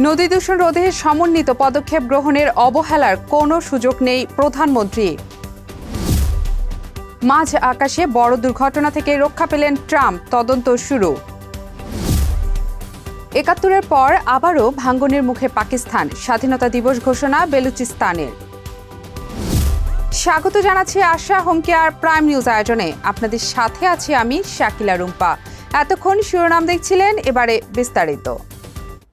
নদী দূষণ রোধে সমন্বিত পদক্ষেপ গ্রহণের অবহেলার কোনো সুযোগ নেই প্রধানমন্ত্রী। মাঝ আকাশে বড় দুর্ঘটনা থেকে রক্ষা পেলেন ট্রাম্প, তদন্ত শুরু। ৭১-এর পর আবারও ভাঙনের মুখে পাকিস্তান, স্বাধীনতা দিবস ঘোষণা বেলুচিস্তানের। স্বাগত জানাচ্ছি আশা হোম কেয়ার প্রাইম নিউজ আয়োজনে। আপনাদের সাথে আছি আমি শাকিলা রুম্পা। এতক্ষণ শিরোনাম দেখছিলেন, এবারে বিস্তারিত।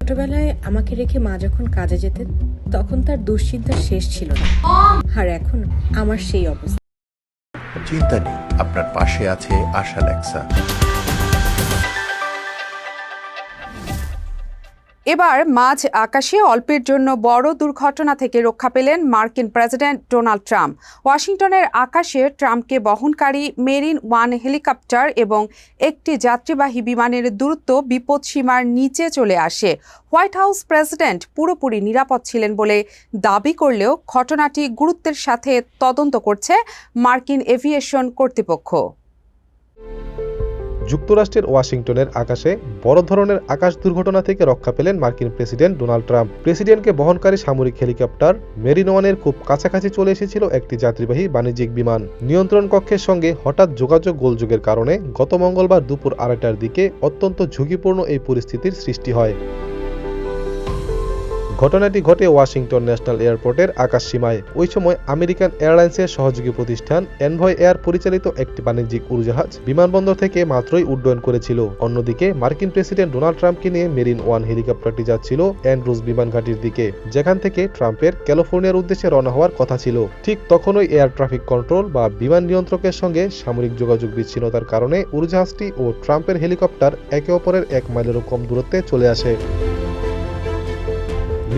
ছোটবেলায় আমাকে রেখে মা যখন কাজে যেতেন তখন তার দুশ্চিন্তার শেষ ছিল না, আর এখন আমার সেই অবস্থা। চিন্তা নেই, আপনার পাশে আছে আশা লেক্সা। এবার মাঝ আকাশে অল্পের জন্য বড় দুর্ঘটনা থেকে রক্ষা পেলেন মার্কিন প্রেসিডেন্ট ডোনাল্ড ট্রাম্প। ওয়াশিংটনের আকাশে ট্রাম্পকে বহনকারী মেরিন ওয়ান হেলিকপ্টার এবং একটি যাত্রীবাহী বিমানের দূরত্ব বিপদসীমার নিচে চলে আসে। হোয়াইট হাউস প্রেসিডেন্ট পুরোপুরি নিরাপদ ছিলেন বলে দাবি করলেও ঘটনাটি গুরুত্বের সাথে তদন্ত করছে মার্কিন এভিয়েশন কর্তৃপক্ষ। যুক্তরাষ্ট্রের ওয়াশিংটনের আকাশে বড় ধরনের আকাশ দুর্ঘটনা থেকে রক্ষা পেলেন মার্কিন প্রেসিডেন্ট ডোনাল্ড ট্রাম্প। প্রেসিডেন্টকে বহনকারী সামরিক হেলিকপ্টার মেরিন ওয়ানের খুব কাছাকাছি চলে এসেছিল একটি যাত্রীবাহী বাণিজ্যিক বিমান। নিয়ন্ত্রণ কক্ষের সঙ্গে হঠাৎ যোগাযোগ গোলযোগের কারণে গত মঙ্গলবার দুপুর ২:৩০টার দিকে অত্যন্ত ঝুঁকিপূর্ণ এই পরিস্থিতির সৃষ্টি হয়। ঘটনাটি ঘটে ওয়াশিংটন ন্যাশনাল এয়ারপোর্টের আকাশসীমায়। ওই সময় আমেরিকান এয়ারলাইন্সের সহযোগী প্রতিষ্ঠান এনভয় এয়ার পরিচালিত একটি বাণিজ্যিক উড়োজাহাজ বিমানবন্দর থেকে মাত্রই উড্ডয়ন করেছিল। অন্যদিকে মার্কিন প্রেসিডেন্ট ডোনাল্ড ট্রাম্পকে নিয়ে মেরিন ওয়ান হেলিকপ্টারটি যাচ্ছিল অ্যান্ড্রুজ বিমান ঘাঁটির দিকে, যেখান থেকে ট্রাম্পের ক্যালিফোর্নিয়ার উদ্দেশ্যে রওনা হওয়ার কথা ছিল। ঠিক তখনই এয়ার ট্রাফিক কন্ট্রোল বা বিমান নিয়ন্ত্রকের সঙ্গে সামরিক যোগাযোগ বিচ্ছিন্নতার কারণে উড়োজাহাজটি ও ট্রাম্পের হেলিকপ্টার একে অপরের ১ মাইলেরও কম দূরত্বে চলে আসে।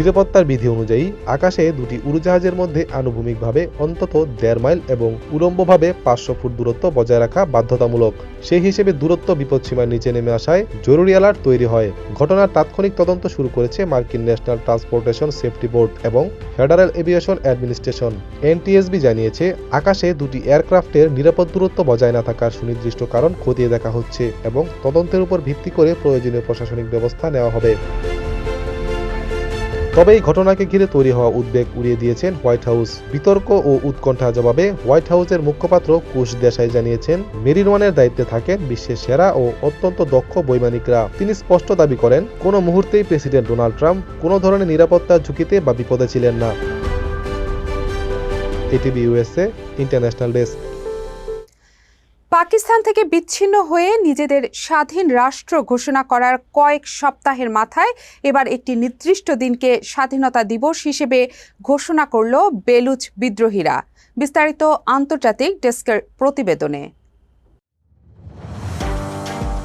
নিরাপত্তার বিধি অনুযায়ী আকাশে দুটি উড়োজাহাজের মধ্যে আনুভূমিকভাবে অন্তত ১.৫ মাইল এবং উলম্বভাবে ৫০০ ফুট দূরত্ব বজায় রাখা বাধ্যতামূলক। সেই হিসেবে দূরত্ব বিপদসীমার নিচে নেমে আসায় জরুরি অ্যালার্ট তৈরি হয়। ঘটনার তাৎক্ষণিক তদন্ত শুরু করেছে মার্কিন ন্যাশনাল ট্রান্সপোর্টেশন সেফটি বোর্ড এবং ফেডারেল এভিয়েশন অ্যাডমিনিস্ট্রেশন। এনটিএসবি জানিয়েছে, আকাশে দুটি এয়ারক্রাফটের নিরাপদ দূরত্ব বজায় না থাকার সুনির্দিষ্ট কারণ খতিয়ে দেখা হচ্ছে এবং তদন্তের উপর ভিত্তি করে প্রয়োজনীয় প্রশাসনিক ব্যবস্থা নেওয়া হবে। তবে এই ঘটনাকে ঘিরে তৈরি হওয়া উদ্বেগ উড়িয়ে দিয়েছেন হোয়াইট হাউস। বিতর্ক ও উৎকণ্ঠা জবাবে হোয়াইট হাউসের মুখপাত্র কুশ দেশাই জানিয়েছেন, মেরিন ওয়ানের দায়িত্বে থাকেন বিশ্বের সেরা ও অত্যন্ত দক্ষ বৈমানিকরা। তিনি স্পষ্ট দাবি করেন, কোনো মুহূর্তেই প্রেসিডেন্ট ডোনাল্ড ট্রাম্প কোনো ধরনের নিরাপত্তার ঝুঁকিতে বা বিপদে ছিলেন না। ATV USA international desk. Pakistan থেকে বিচ্ছিন্ন হয়ে নিজেদের স্বাধীন রাষ্ট্র ঘোষণা করার কয়েক সপ্তাহের মাথায় এবার একটি নির্দিষ্ট দিনকে স্বাধীনতা দিবস হিসেবে ঘোষণা করল বেলুচ বিদ্রোহীরা। বিস্তারিত আন্তর্জাতিক ডেস্কের প্রতিবেদনে।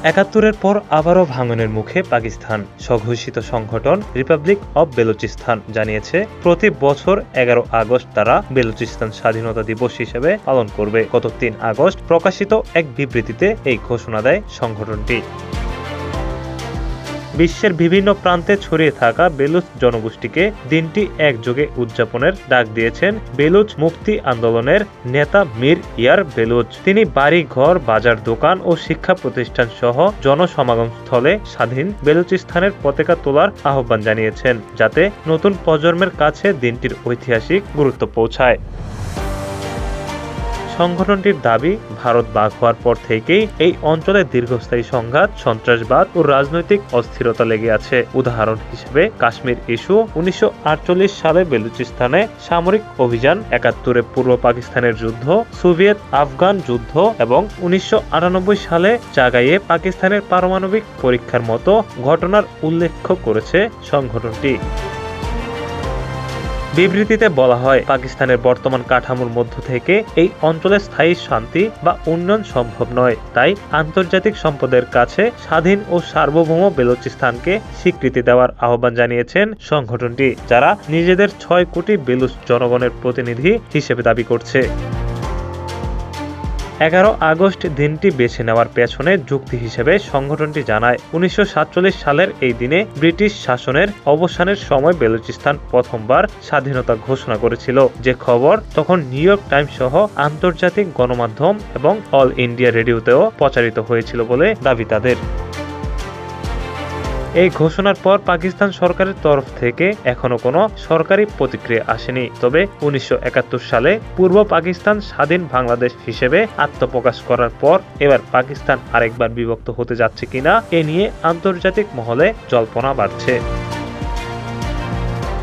৭১-এর পর আবারও ভাঙনের মুখে পাকিস্তান। স্বঘোষিত সংগঠন রিপাবলিক অব বেলুচিস্তান জানিয়েছে, প্রতি বছর ১১ আগস্ট তারা বেলুচিস্তান স্বাধীনতা দিবস হিসেবে পালন করবে। গত ৩ আগস্ট প্রকাশিত এক বিবৃতিতে এই ঘোষণা দেয় সংগঠনটি। বিশ্বের বিভিন্ন প্রান্তে ছড়িয়ে থাকা বেলুচ জনগোষ্ঠীকে দিনটি একযোগে উদযাপনের ডাক দিয়েছেন বেলুচ মুক্তি আন্দোলনের নেতা মীর ইয়ার বেলুচ। তিনি বাড়ি ঘর, বাজার, দোকান ও শিক্ষা প্রতিষ্ঠান সহ জনসমাগম স্থলে স্বাধীন বেলুচিস্তানের পতাকা তোলার আহ্বান জানিয়েছেন, যাতে নতুন প্রজন্মের কাছে দিনটির ঐতিহাসিক গুরুত্ব পৌঁছায়। সংগঠনটির দাবি, ভারত ভাগ হওয়ার পর থেকেই এই অঞ্চলে দীর্ঘস্থায়ী সংঘাত, সন্ত্রাসবাদ ও রাজনৈতিক অস্থিরতা লেগে আছে। উদাহরণ হিসেবে কাশ্মীর ইস্যু, ১৯৪৮ সালে বেলুচিস্তানে সামরিক অভিযান, ৭১-এ পূর্ব পাকিস্তানের যুদ্ধ, সোভিয়েত আফগান যুদ্ধ এবং ১৯৯৮ সালে জাগাইয়ে পাকিস্তানের পারমাণবিক পরীক্ষার মতো ঘটনার উল্লেখ করেছে সংগঠনটি। বিবৃতিতে বলা হয়, পাকিস্তানের বর্তমান কাঠামোর মধ্য থেকে এই অঞ্চলে স্থায়ী শান্তি বা উন্নয়ন সম্ভব নয়। তাই আন্তর্জাতিক সম্পদের কাছে স্বাধীন ও সার্বভৌম বেলুচিস্তানকে স্বীকৃতি দেওয়ার আহ্বান জানিয়েছেন সংগঠনটি, যারা নিজেদের ৬ কোটি বেলুচ জনগণের প্রতিনিধি হিসেবে দাবি করছে। ১১ আগস্ট দিনটি বেছে নেওয়ার পেছনে যুক্তি হিসেবে সংগঠনটি জানায়, ১৯৪৭ সালের এই দিনে ব্রিটিশ শাসনের অবসানের সময় বেলুচিস্তান প্রথমবার স্বাধীনতা ঘোষণা করেছিল, যে খবর তখন নিউ ইয়র্ক টাইমস সহ আন্তর্জাতিক গণমাধ্যম এবং অল ইন্ডিয়া রেডিওতেও প্রচারিত হয়েছিল বলে দাবি তাদের। এই ঘোষণার পর পাকিস্তান সরকারের তরফ থেকে এখনো কোনো সরকারি প্রতিক্রিয়া আসেনি। তবে 1971 সালে পূর্ব পাকিস্তান স্বাধীন বাংলাদেশ হিসেবে আত্মপ্রকাশ করার পর এবার পাকিস্তান আরেকবার বিভক্ত হতে যাচ্ছে কিনা এ নিয়ে আন্তর্জাতিক মহলে জল্পনা বাড়ছে।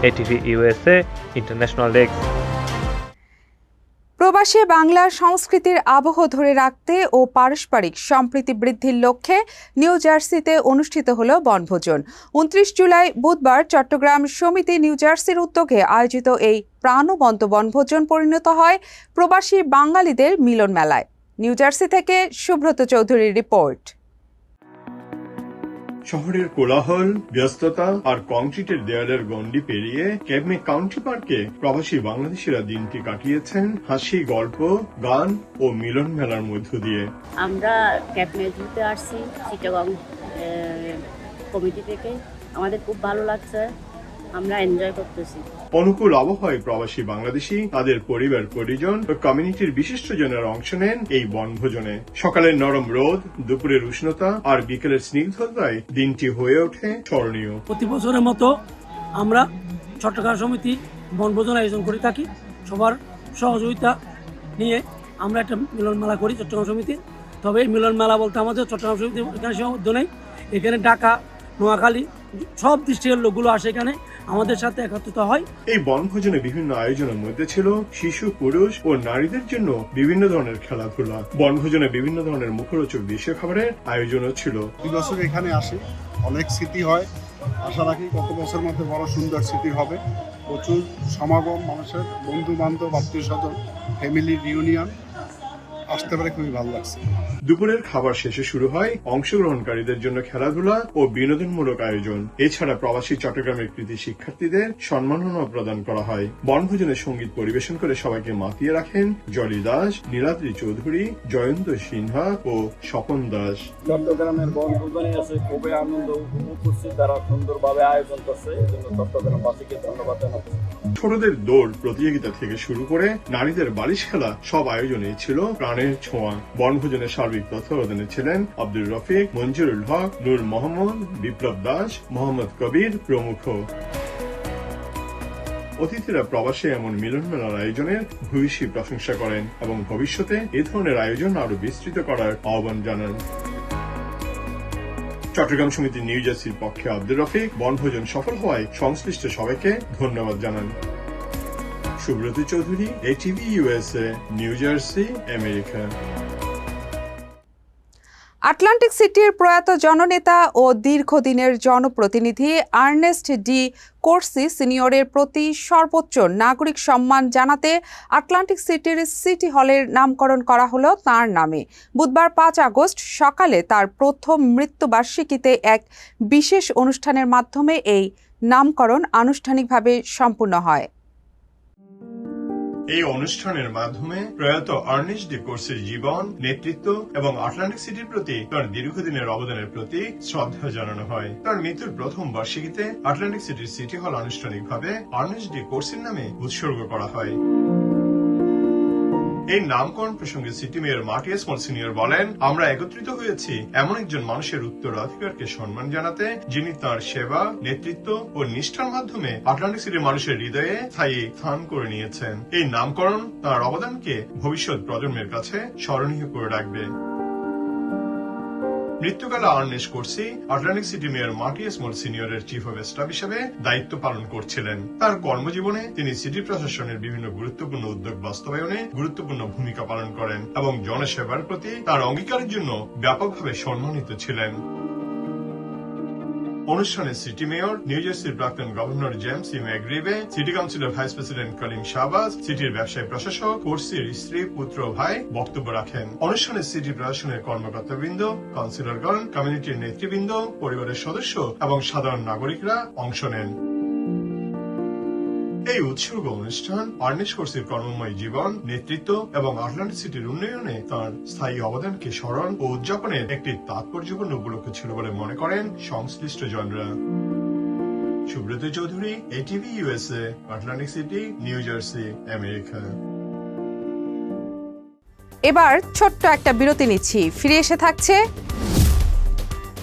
ATV USA international desk. প্রবাসী বাংলার সংস্কৃতির আবহ ধরে রাখতে ও পারস্পরিক সম্প্রীতি বৃদ্ধির লক্ষ্যে নিউ জার্সিতে অনুষ্ঠিত হলো বনভোজন। 29 জুলাই বুধবার চট্টগ্রাম সমিতি নিউ জার্সির উদ্যোগে আয়োজিত এই প্রাণবন্ত বনভোজন পরিণত হয় প্রবাসী বাঙালিদের মিলন মেলায়। নিউ জার্সি থেকে সুব্রত চৌধুরীর রিপোর্ট। শহরের কোলাহল, ব্যস্ততা আর কংক্রিটের দেয়ালের গণ্ডি পেরিয়ে ক্যাবমে কাউন্টি পার্কে প্রবাসী বাংলাদেশিরা দিনটি কাটিয়েছেন হাসি, গল্প, গান ও মিলন মেলার মধ্য দিয়ে। আমরা ক্যাবমে ঘুরতে আসছি চিটাগং কমিটি থেকে। আমাদের খুব ভালো লাগছে, আমরা এনজয় করতেছি। অনুকূল আবহাওয়ায় প্রবাসী বাংলাদেশি, তাদের পরিবার পরিজন ও কমিউনিটির বিশিষ্টজনেরা অংশ নেন এই বনভোজনে। সকালের নরম রোদ, দুপুরের উষ্ণতা আর বিকেলের স্নিগ্ধতায় দিনটি হয়ে ওঠে স্মরণীয়। প্রতি বছরের মতো আমরা চট্টগ্রাম সমিতি বনভোজন আয়োজন করে থাকি। সবার সহযোগিতা নিয়ে আমরা একটা মিলন মেলা করি চট্টগ্রাম সমিতির। তবে এই মিলন মেলা বলতে আমাদের চট্টগ্রাম সমিতি এখানে সীমাবদ্ধ নেই। এখানে ঢাকা, নোয়াখালী সব ডিস্ট্রিক্টের লোকগুলো আসে, এখানে আমাদের সাথে একত্রিত হয়। এই বনভোজনে বিভিন্ন আয়োজনের মধ্যে ছিল শিশু, পুরুষ ও নারীদের জন্য বিভিন্ন ধরনের খেলাধুলা। বনভোজনে বিভিন্ন ধরনের মুখরোচক দেশীয় খাবারের আয়োজনও ছিল। এই বছর এখানে আসি, অনেক স্মৃতি হয়। আশা রাখি গত বছরের মধ্যে বড় সুন্দর স্মৃতি হবে। প্রচুর সমাগম মানুষের, বন্ধু বান্ধব, আত্মীয় স্বজন, ফ্যামিলি রিউনিয়ন আসতে পারে, খুবই ভালো লাগছে। দুপুরের খাবার শেষে শুরু হয় অংশগ্রহণকারীদের জন্য খেলাধুলা ও বিনোদনমূলক আয়োজন। এছাড়া প্রবাসী চট্টগ্রামের কৃতি শিক্ষার্থীদের সম্মাননা প্রদান করা হয়। বনভোজনে সঙ্গীত পরিবেশন করে সবাইকে মাতিয়ে রাখেন জলি দাস, নীলাদ্রি চৌধুরী, জয়ন্ত সিনহা ও স্বপন দাস। চট্টগ্রামের বনভোজনে এসে খুবই আনন্দ উপভোগ করছি। তারা সুন্দরভাবে আয়োজন করছে, এই জন্য চট্টগ্রামবাসীকে ধন্যবাদ জানাচ্ছি। ছোটদের দৌড় প্রতিযোগিতা থেকে শুরু করে নারীদের বালিশ খেলা, সব আয়োজনে ছিল প্রাণের ছোঁয়া। বনভোজনের সার্বিক তত্ত্বাবধানে ছিলেন আব্দুর রফিক, মঞ্জুরুল হক, নূর মোহাম্মদ, বিপ্লব দাস, মোহাম্মদ কবির প্রমুখ। অতিথিরা প্রবাসে এমন মিলন মেলার আয়োজনের ভূয়সী প্রশংসা করেন এবং ভবিষ্যতে এ ধরনের আয়োজন আরো বিস্তৃত করার আহ্বান জানান। চট্টগ্রাম সমিতি নিউ জার্সির পক্ষে আব্দুর রফিক বনভোজন সফল হওয়ায় সংশ্লিষ্ট সবাইকে ধন্যবাদ জানান। Subrata Chowdhury, ATV USA, new jersey, America. Atlantic সিটির প্রয়াত জননেতা ও দীর্ঘদিনের জনপ্রতিনিধি আর্নেস্ট ডি কোর্সি সিনিয়রের প্রতি সর্বোচ্চ নাগরিক সম্মান জানাতে আটলান্টিক সিটির সিটি হলের নামকরণ করা হলো তাঁর নামে। বুধবার 5 আগস্ট সকালে তার প্রথম মৃত্যুবার্ষিকীতে এক বিশেষ অনুষ্ঠানের মাধ্যমে এই নামকরণ আনুষ্ঠানিকভাবে সম্পূর্ণ হয়। এই অনুষ্ঠানের মাধ্যমে প্রয়াত আর্নেস্ট ডি কোর্সির জীবন, নেতৃত্ব এবং আটলান্টিক সিটির প্রতি তার দীর্ঘদিনের অবদানের প্রতি শ্রদ্ধা জানানো হয়। তার মৃত্যুর প্রথম বার্ষিকীতে আটলান্টিক সিটির সিটি হল আনুষ্ঠানিকভাবে আর্নেস্ট ডি কোর্সির নামে উৎসর্গ করা হয়। এই নামকরণ প্রসঙ্গে সিটি মেয়র মার্টি এসমল সিনিয়র বলেন, আমরা একত্রিত হয়েছি এমন একজন মানুষের উত্তরাধিকারকে সম্মান জানাতে, যিনি তার সেবা, নেতৃত্ব ও নিষ্ঠার মাধ্যমে আটলান্টিক সিটির মানুষের হৃদয়ে স্থায়ী স্থান করে নিয়েছেন। এই নামকরণ তার অবদানকে ভবিষ্যৎ প্রজন্মের কাছে স্মরণীয় করে রাখবে। মৃত্যুকালে Ernest Corsi Atlantic City mayor Marty Small সিনিয়রের চিফ অব স্টাফ হিসেবে দায়িত্ব পালন করছিলেন। তার কর্মজীবনে তিনি সিটি প্রশাসনের বিভিন্ন গুরুত্বপূর্ণ উদ্যোগ বাস্তবায়নে গুরুত্বপূর্ণ ভূমিকা পালন করেন এবং জনসেবার প্রতি তার অঙ্গীকারের জন্য ব্যাপকভাবে সম্মানিত ছিলেন। অনুষ্ঠানে সিটি মেয়র, নিউ জার্সির প্রাক্তন গভর্নর জেমস সি ম্যাকগ্রিভে, সিটি কাউন্সিলের ভাইস প্রেসিডেন্ট কলিম শাহবাজ, সিটির ব্যবসায়ী প্রশাসক, কোর্সির স্ত্রী, পুত্র, ভাই বক্তব্য রাখেন। অনুষ্ঠানে সিটি প্রশাসনের কর্মকর্তাবৃন্দ, কাউন্সিলরগণ, কমিউনিটির নেতৃবৃন্দ, পরিবারের সদস্য এবং সাধারণ নাগরিকরা অংশ নেন। এই উৎসর্গ অনুষ্ঠান আর্নেস্ট কোর্সির কর্মময় জীবন, নেতৃত্ব এবং আটলান্টিক সিটির উন্নয়নে তার স্থায়ী অবদানকে স্মরণ ও উদযাপনের একটি তাৎপর্যপূর্ণ উপলক্ষ ছিল বলে মনে করেন সংশ্লিষ্ট genre. Subrata Chowdhury, ATV USA, Atlantic city, new jersey, America. এবার ছোট্ট একটা বিরতি নিচ্ছি, ফিরে এসে থাকছে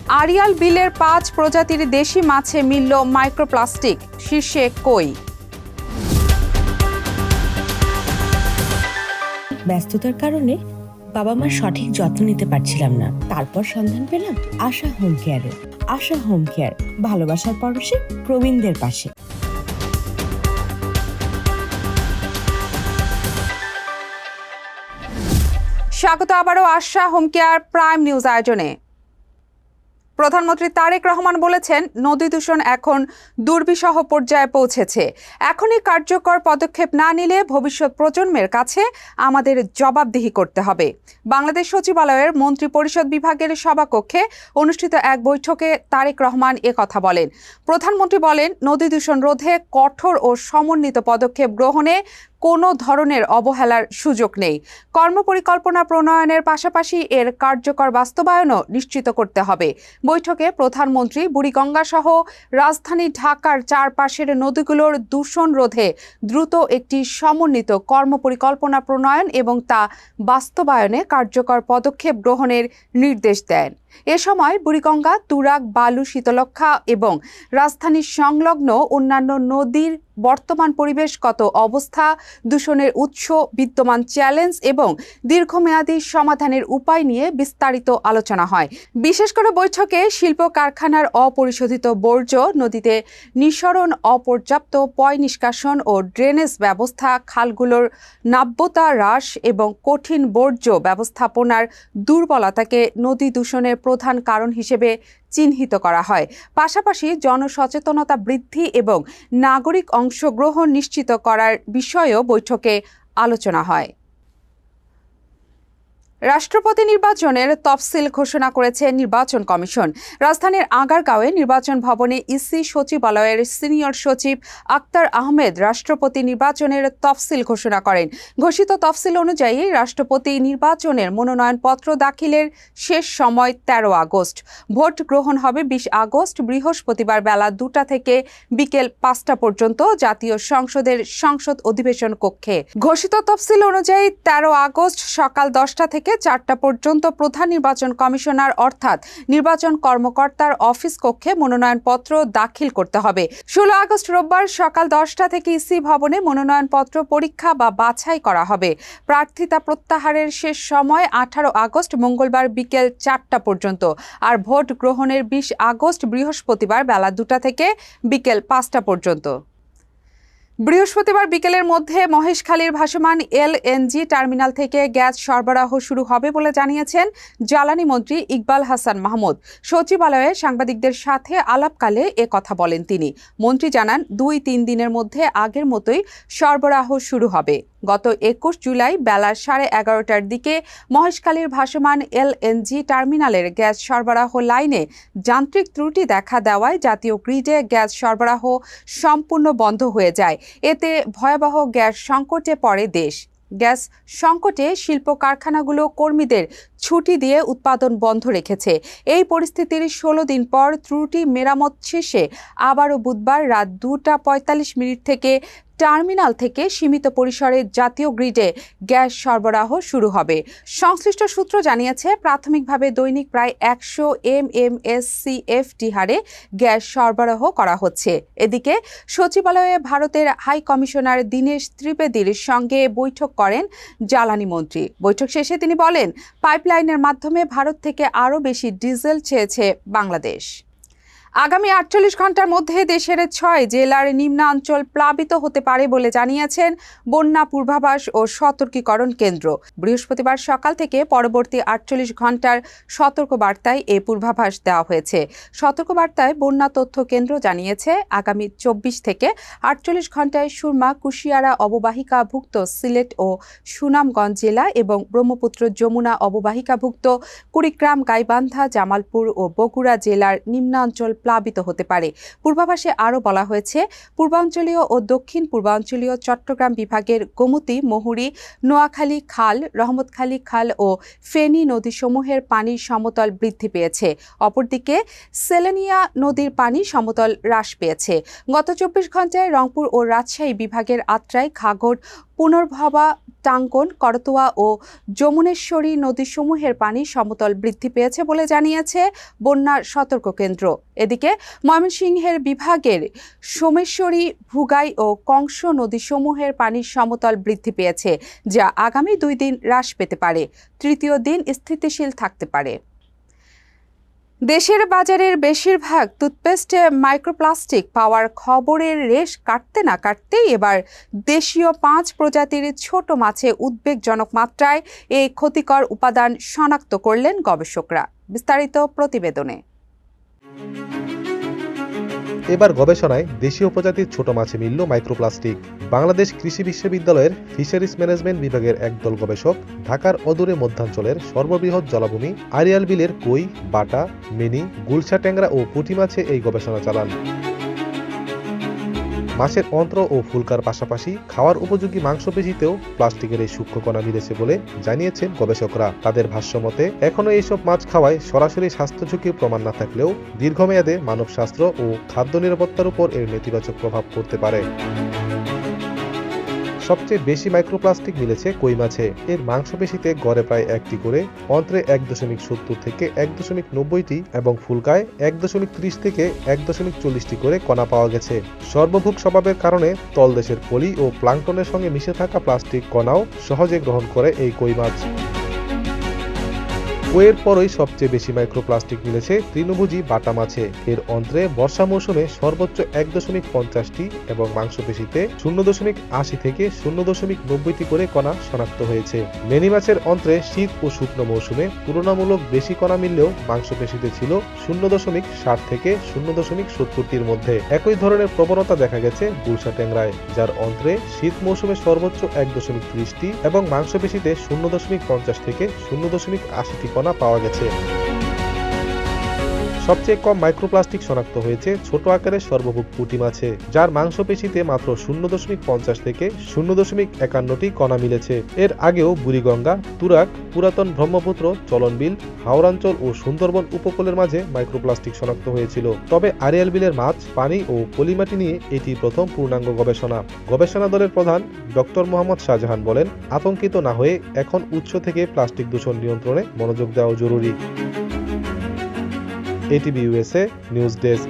আড়িয়াল বিলের 5 প্রজাতির দেশি মাছে মিলল মাইক্রোপ্লাস্টিক, শীর্ষে কই। ব্যস্ততার কারণে বাবা মার সঠিক যত্ন নিতে পারছিলাম না, তারপর সন্ধান পেলাম আশা হোম কেয়ারে। আশা হোম কেয়ার, ভালোবাসার পরশে প্রবীণদের পাশে। স্বাগত আবারও আশা হোম কেয়ার প্রাইম নিউজ আয়োজনে। প্রধানমন্ত্রী তারেক রহমান বলেছেন, নদী দূষণ এখন দুর্বিষহ পর্যায়ে পৌঁছেছে। এখনই কার্যকর পদক্ষেপ না নিলে ভবিষ্যৎ প্রজন্মের কাছে আমাদের জবাবদিহি করতে হবে। বাংলাদেশ সচিবালয়ের মন্ত্রী পরিষদ বিভাগের সভাকক্ষে অনুষ্ঠিত এক বৈঠকে তারেক রহমান কথা বলেন। প্রধানমন্ত্রী বলেন, নদী দূষণ রোধে কঠোর ও সমন্বিত পদক্ষেপ গ্রহণে কোনো ধরনের অবহেলার সুযোগ নেই। কর্মপরিকল্পনা প্রণয়নের পাশাপাশি এর কার্যকর বাস্তবায়নও নিশ্চিত করতে হবে। বৈঠকে প্রধানমন্ত্রী বুড়িগঙ্গা সহ রাজধানী ঢাকার চারপাশের নদীগুলোর দূষণ রোধে দ্রুত একটি সমন্বিত কর্মপরিকল্পনা প্রণয়ন এবং তা বাস্তবায়নে কার্যকর পদক্ষেপ গ্রহণের নির্দেশ দেন। এ সময় বুড়িগঙ্গা, তুরাগ, বালু, শীতলক্ষ্যা এবং রাজধানীর সংলগ্ন অন্যান্য নদীর বর্তমান পরিবেশগত অবস্থা, দূষণের উৎস, বিদ্যমান চ্যালেঞ্জ এবং দীর্ঘমেয়াদী সমাধানের উপায় নিয়ে বিস্তারিত আলোচনা হয়। বিশেষ করে বৈঠকে শিল্প কারখানার অপরিশোধিত বর্জ্য, নদীতে নিঃসরণ, অপর্যাপ্ত পয় নিষ্কাশন ও ড্রেনেজ ব্যবস্থা, খালগুলোর নাব্যতা হ্রাস এবং কঠিন বর্জ্য ব্যবস্থাপনার দুর্বলতাকে নদী দূষণের প্রধান কারণ হিসেবে চিহ্নিত করা হয়। পাশাপাশি জনসচেতনতা বৃদ্ধি এবং নাগরিক অংশগ্রহণ নিশ্চিত করার বিষয়েও বৈঠকে আলোচনা হয়। রাষ্ট্রপতি নির্বাচনের তফসিল ঘোষণা করেছে নির্বাচন কমিশন। রাজধানীর আগারগাঁওয়ে নির্বাচন ভবনে ইসি সচিবালয়ের সিনিয়র সচিব আক্তার আহমেদ রাষ্ট্রপতি নির্বাচনের তফসিল ঘোষণা করেন। ঘোষিত তফসিল অনুযায়ী রাষ্ট্রপতি নির্বাচনের মনোনয়নপত্র দাখিলের শেষ সময় 13 আগস্ট। ভোট গ্রহণ হবে 20 আগস্ট বৃহস্পতিবার বেলা 2টা থেকে বিকেল 5টা পর্যন্ত জাতীয় সংসদের সংসদ অধিবেশন কক্ষে। ঘোষিত তফসিল অনুযায়ী 13 আগস্ট সকাল 10টা থেকে 4টা পর্যন্ত প্রধান নির্বাচন কমিশনার অর্থাৎ নির্বাচন কর্মকর্তার অফিস কক্ষে মনোনয়নপত্র দাখিল করতে হবে। 16 আগস্ট রোববার সকাল 10টা থেকে ইসি ভবনে মনোনয়নপত্র পরীক্ষা বা বাছাই করা হবে। প্রার্থিতা প্রত্যাহারের শেষ সময় 18 আগস্ট মঙ্গলবার বিকেল 4টা পর্যন্ত। আর ভোট গ্রহণের 20 আগস্ট বৃহস্পতিবার বেলা 2টা থেকে বিকেল 5টা পর্যন্ত। বৃহস্পতিবার বিকেলের মধ্যে মহেশখালীর ভাসমান এলএনজি টার্মিনাল থেকে গ্যাস সরবরাহ শুরু হবে বলে জানিয়েছেন জ্বালানি মন্ত্রী ইকবাল হাসান মাহমুদ। সচিবালয়ে সাংবাদিকদের সাথে আলাপকালে কথা বলেন তিনি। মন্ত্রী জানান, 2-3 দিনের মধ্যে আগের মতোই সরবরাহ শুরু হবে। গত 21 জুলাই বেলা 11:30টার দিকে মহেশখালীর ভাসমান এলএনজি টার্মিনালের গ্যাস সরবরাহ লাইনে যান্ত্রিক ত্রুটি দেখা দেওয়ায় জাতীয় গ্রিডে গ্যাস সরবরাহ সম্পূর্ণ বন্ধ হয়ে যায়। এতে ভয়াবহ গ্যাস সংকটে পড়ে দেশ। গ্যাস সংকটে শিল্প কারখানাগুলো কর্মীদের ছুটি দিয়ে উৎপাদন বন্ধ রেখেছে। এই পরিস্থিতির 16 দিন পর ত্রুটি মেরামত শেষে আবারও বুধবার রাত 2:45 থেকে টার্মিনাল থেকে সীমিত পরিসরে জাতীয় গ্রিডে গ্যাস সরবরাহ শুরু হবে। সংশ্লিষ্ট সূত্র জানিয়েছে, প্রাথমিকভাবে দৈনিক প্রায় 100 MMSCFD হারে গ্যাস সরবরাহ করা হচ্ছে। এদিকে সচিবালয়ে ভারতের হাই কমিশনার দীনেশ ত্রিবেদীর সঙ্গে বৈঠক করেন জ্বালানি মন্ত্রী। বৈঠক শেষে তিনি বলেন, পাইপলাইনের মাধ্যমে ভারত থেকে আরও বেশি ডিজেল চেয়েছে বাংলাদেশ। আগামী 48 ঘন্টার মধ্যে দেশের 6 জেলার নিম্নাঞ্চল প্লাবিত হতে পারে বলে জানিয়েছেন বন্যা পূর্বাভাস ও সতর্কীকরণ কেন্দ্র। বৃহস্পতিবার সকাল থেকে পরবর্তী 48 ঘন্টার সতর্কবার্তায় এই পূর্বাভাস দেওয়া হয়েছে। সতর্কবার্তায় বন্যা তথ্য কেন্দ্র জানিয়েছে, আগামী 24 থেকে 48 ঘন্টায় সুরমা, কুশিয়ারা অববাহিকাভুক্ত সিলেট ও সুনামগঞ্জ জেলা এবং ব্রহ্মপুত্র যমুনা অববাহিকাভুক্ত কুড়িগ্রাম, গাইবান্ধা, জামালপুর ও বগুড়া জেলার নিম্নাঞ্চল প্লাবিত হতে পারে। পূর্বাভাসে আরও বলা হয়েছে, পূর্বাঞ্চলীয় ও দক্ষিণ পূর্বাঞ্চলীয় চট্টগ্রাম বিভাগের গোমতী, মহুরী, নোয়াখালী খাল, রহমতখালী খাল ও ফেনী নদীসমূহের পানির সমতল বৃদ্ধি পেয়েছে। অপরদিকে সেলেনিয়া নদীর পানি সমতল হ্রাস পেয়েছে। গত 24 ঘণ্টায় রংপুর ও রাজশাহী বিভাগের আত্রাই, ঘাঘর, পুনর্ভবা, টাঙ্গন, করতোয়া ও যমুনেশ্বরী নদীসমূহের পানি সমতল বৃদ্ধি পেয়েছে বলে জানিয়েছে বন্যা সতর্ক কেন্দ্র। এদিকে ময়মনসিংহের বিভাগের সোমেশ্বরী, ভুগাই ও কংস নদীসমূহের পানির সমতল বৃদ্ধি পেয়েছে, যা আগামী 2 দিন হ্রাস পেতে পারে। তৃতীয় দিন স্থিতিশীল থাকতে পারে। দেশের বাজারের বেশিরভাগ টুথপেস্টে মাইক্রোপ্লাস্টিক পাওয়ার খবরের রেশ কাটতে না কাটতেই এবার দেশীয় 5 প্রজাতির ছোট মাছে উদ্বেগজনক মাত্রায় এই ক্ষতিকর উপাদান শনাক্ত করলেন গবেষকরা। বিস্তারিত প্রতিবেদনে। এবার গবেষণায় দেশীয় প্রজাতির ছোট মাছে মিলল মাইক্রোপ্লাস্টিক। বাংলাদেশ কৃষি বিশ্ববিদ্যালয়ের ফিশারিজ ম্যানেজমেন্ট বিভাগের একদল গবেষক ঢাকার অদূরে মধ্যাঞ্চলের সর্ববৃহৎ জলাভূমি আড়িয়াল বিলের কই, বাটা, মিনি, গুলশা ট্যাংরা ও পুঁটি মাছে এই গবেষণা চালান। মাছের অন্ত্র ও ফুলকার পাশাপাশি খাওয়ার উপযোগী মাংসপেশিতেও প্লাস্টিকের এই সূক্ষ্ম কণা মিলেছে বলে জানিয়েছেন গবেষকরা। তাদের ভাষ্যমতে এখনো এইসব মাছ খাওয়ায় সরাসরি স্বাস্থ্য ঝুঁকির প্রমাণ না থাকলেও দীর্ঘমেয়াদে মানব স্বাস্থ্য ও খাদ্য নিরাপত্তার উপর এর নেতিবাচক প্রভাব পড়তে পারে। সবচেয়ে বেশি মাইক্রোপ্লাস্টিক মিলেছে কই মাছে। এর মাংসপেশিতে গড়ে প্রায় 1টি করে, অন্ত্রে 1.70 থেকে 1.90টি এবং ফুলকায় 1.30 থেকে 1.40টি করে কণা পাওয়া গেছে। সর্বভুক স্বভাবের কারণে তলদেশের পলি ও প্লাঙ্কটনের সঙ্গে মিশে থাকা প্লাস্টিক কণাও সহজে গ্রহণ করে এই কই মাছ। কইয়ের পরই সবচেয়ে বেশি মাইক্রোপ্লাস্টিক মিলেছে তৃণভোজী বাটা মাছে। এর অন্ত্রে বর্ষা মৌসুমে সর্বোচ্চ 1.50টি এবং মাংসপেশিতে 0.80 থেকে 0.90টি করে কণা শনাক্ত হয়েছে। মেনি মাছের অন্ত্রে শীত ও শুকনো মৌসুমে তুলনামূলক বেশি কণা মিললেও মাংসপেশিতে ছিল 0.60 থেকে 0.70টির মধ্যে। একই ধরনের প্রবণতা দেখা গেছে গুলশা ট্যাংরায়, যার অন্ত্রে শীত মৌসুমে সর্বোচ্চ 1.30টি এবং মাংসপেশিতে 0.50 থেকে 0.80টি কণা পাওয়া গেছে। সবচেয়ে কম মাইক্রোপ্লাস্টিক শনাক্ত হয়েছে ছোট আকারের সর্বভুক পুঁটি মাছে, যার মাংসপেশিতে মাত্র 0.50 থেকে 0.51টি কণা মিলেছে। এর আগেও বুড়িগঙ্গা, তুরাগ, পুরাতন ব্রহ্মপুত্র, চলনবিল, হাওড়াঞ্চল ও সুন্দরবন উপকূলের মাঝে মাইক্রোপ্লাস্টিক শনাক্ত হয়েছিল। তবে আড়িয়াল বিলের মাছ, পানি ও পলিমাটি নিয়ে এটি প্রথম পূর্ণাঙ্গ গবেষণা। গবেষণা দলের প্রধান ডক্টর মোহাম্মদ শাহজাহান বলেন, আতঙ্কিত না হয়ে এখন উৎস থেকে প্লাস্টিক দূষণ নিয়ন্ত্রণে মনোযোগ দেওয়া জরুরি। ATV USA news desk.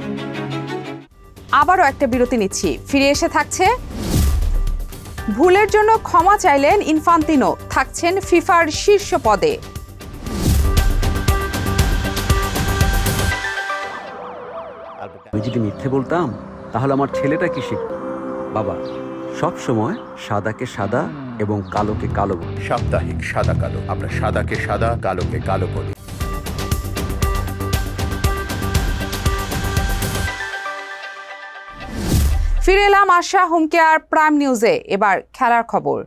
আবারও একটা বিরতি নিচ্ছি, ফিরে এসে থাকছে ভুলের জন্য ক্ষমা চাইলেন ইনফান্তিনো, থাকছেন ফিফার শীর্ষ পদে। আমি যদি মিথ্যে বলতাম তাহলে আমার ছেলেটা কি শিখত? বাবা সব সময় সাদাকে সাদা এবং কালোকে কালো বলি। সাপ্তাহিক সাদা কালো, আমরা সাদাকে সাদা, কালোকে কালো বলি। ফিরে এলাম আশা হোম কেয়ার প্রাইম নিউজে। এবার খেলার খবর।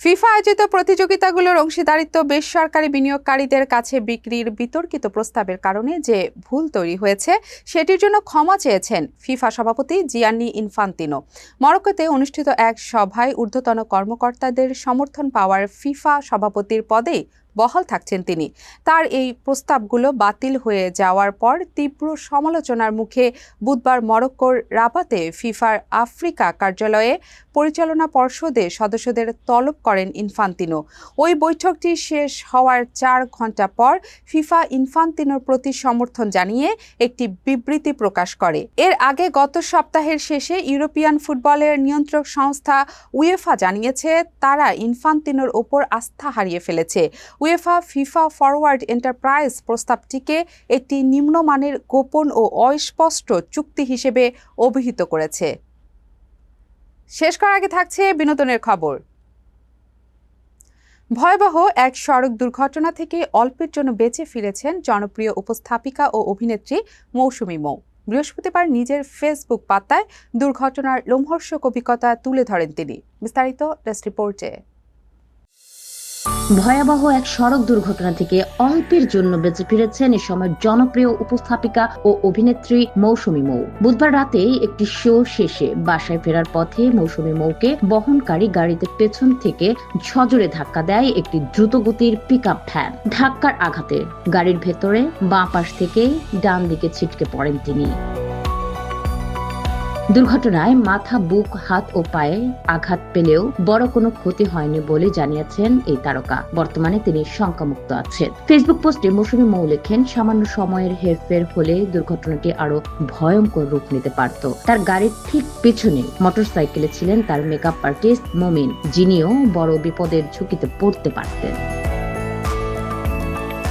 ফিফা আয়োজিত প্রতিযোগিতাগুলোর অংশীদারিত্ব বেসরকারি বিনিয়োগকারীদের কাছে বিক্রির বিতর্কিত প্রস্তাবের কারণে যে ভুল তৈরি হয়েছে সেটির জন্য ক্ষমা চেয়েছেন ফিফা সভাপতি জিয়ান্নি ইনফান্তিনো। মরক্কোতে অনুষ্ঠিত এক সভায় ঊর্ধ্বতন কর্মকর্তাদের সমর্থন পাওয়ার ফিফা সভাপতির পদেই বহাল থাকছেন তিনি। তার এই প্রস্তাবগুলো বাতিল হয়ে যাওয়ার পর তীব্র সমালোচনার মুখে বুধবার মরক্কোর রাবাতে ফিফার আফ্রিকা কার্যালয়ে পরিচালনা পর্ষদে সদস্যদের তলব করেন ইনফান্তিনো। ওই বৈঠকটি শেষ হওয়ার 4 ঘণ্টা পর ফিফা ইনফান্তিনোর প্রতি সমর্থন জানিয়ে একটি বিবৃতি প্রকাশ করে। এর আগে গত সপ্তাহের শেষে ইউরোপিয়ান ফুটবলের নিয়ন্ত্রক সংস্থা উয়েফা জানিয়েছে তারা ইনফান্তিনোর ওপর আস্থা হারিয়ে ফেলেছে। উয়েফা ফিফা ফরওয়ার্ড এন্টারপ্রাইজ প্রস্তাবটিকে একটি নিম্নমানের, গোপন ও অস্পষ্ট চুক্তি হিসেবে অভিহিত করেছে। শেষ করার আগে থাকছে বিনোদনের খবর। ভয়াবহ এক সড়ক দুর্ঘটনা থেকে অল্পের জন্য বেঁচে ফিরেছেন জনপ্রিয় উপস্থাপিকা ও অভিনেত্রী মৌসুমী মৌ। বৃহস্পতিবার নিজের ফেসবুক পাতায় দুর্ঘটনার লোমহর্ষক অভিজ্ঞতা তুলে ধরেন তিনি। বিস্তারিত ডেস্ক রিপোর্টে। ভয়াবহ এক সড়ক দুর্ঘটনা থেকে অল্পের জন্য বেঁচে ফিরেছেন এ সময় জনপ্রিয় উপস্থাপিকা ও অভিনেত্রী মৌসুমী মৌ। বুধবার রাতে একটি শো শেষে বাসায় ফেরার পথে মৌসুমী মৌকে বহনকারী গাড়িতে পেছন থেকে সজোরে ধাক্কা দেয় একটি দ্রুতগতির পিকআপ ভ্যান। ধাক্কার আঘাতে গাড়ির ভেতরে বাঁ পাশ থেকে ডান দিকে ছিটকে পড়েন তিনি। দুর্ঘটনায় মাথা, বুক, হাত ও পায়ে আঘাত পেলেও বড় কোনো ক্ষতি হয়নি বলে জানিয়েছেন এই তারকা। বর্তমানে তিনি শঙ্কামুক্ত আছেন। ফেসবুক পোস্টে মৌসুমী মৌ লেখেন, সামান্য সময়ের হেরফের হলে দুর্ঘটনাটি আরো ভয়ঙ্কর রূপ নিতে পারত। তার গাড়ির ঠিক পেছনে মোটরসাইকেলে ছিলেন তার মেকআপ আর্টিস্ট মুমিন, যিনিও বড় বিপদের ঝুঁকিতে পড়তে পারতেন।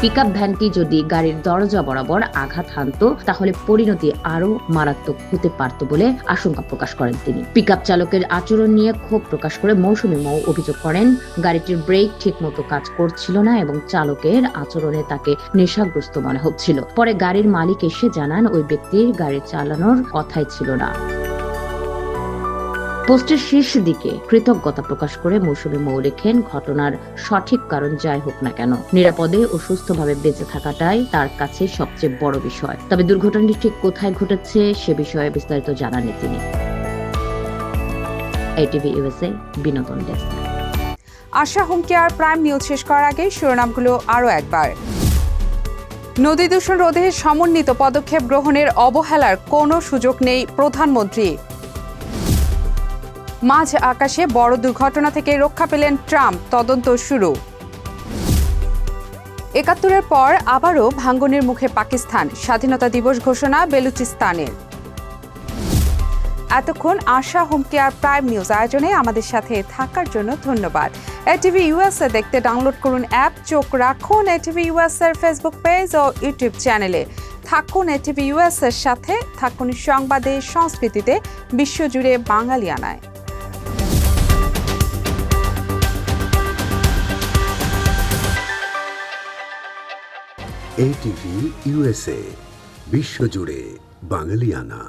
পিকআপ ভ্যানটি যদি গাড়ির দরজা বরাবর আঘাত হানত তাহলে পরিণতি আরো মারাত্মক হতে পারত বলে আশঙ্কা প্রকাশ করেন তিনি। পিকআপ চালকের আচরণ নিয়ে ক্ষোভ প্রকাশ করে মৌসুমী মৌ অভিযোগ করেন, গাড়িটির ব্রেক ঠিকমতো কাজ করছিল না এবং চালকের আচরণে তাকে নেশাগ্রস্ত মনে হচ্ছিল। পরে গাড়ির মালিক এসে জানান ওই ব্যক্তির গাড়ি চালানোর কথাই ছিল না। পোস্টের শীর্ষ দিকে কৃতজ্ঞতা প্রকাশ করে মৌসুমী মৌ লেখেন, ঘটনার সঠিক কারণ যাই হোক না কেন, নিরাপদে ও সুস্থভাবে বেঁচে থাকাটাই তার কাছে সবচেয়ে বড় বিষয়। তবে দুর্ঘটনাটি ঠিক কোথায় ঘটেছে সে বিষয়ে বিস্তারিত জানাননি তিনি। ATV USA বিনোদন ডেস্ক। আশা হোম কেয়ার প্রাইম নিউজ শেষ করার আগে শিরোনামগুলো আরও একবার। নদী দূষণ রোধে সমন্বিত পদক্ষেপ গ্রহণের অবহেলার কোনো সুযোগ নেই প্রধানমন্ত্রী। মাঝ আকাশে বড় দুর্ঘটনা থেকে রক্ষা পেলেন ট্রাম্প, তদন্ত শুরু। ৭১-এর পর আবারও ভাঙ্গনের মুখে পাকিস্তান, স্বাধীনতা দিবস ঘোষণা বেলুচিস্তানের। এতক্ষণ আশা হোম কেয়ার প্রাইম নিউজ আয়োজনে আমাদের সাথে থাকার জন্য ধন্যবাদ। ATV USA দেখতে ডাউনলোড করুন অ্যাপ, চোখ রাখুন ATV US এর ফেসবুক পেজ ও ইউটিউব চ্যানেলে। থাকুন ATV US এর সাথে, থাকুন সংবাদে, সংস্কৃতিতে, বিশ্বজুড়ে বাঙালিয়ানায়। ATV USA বিশ্বজুড়ে বাঙালিয়ানা।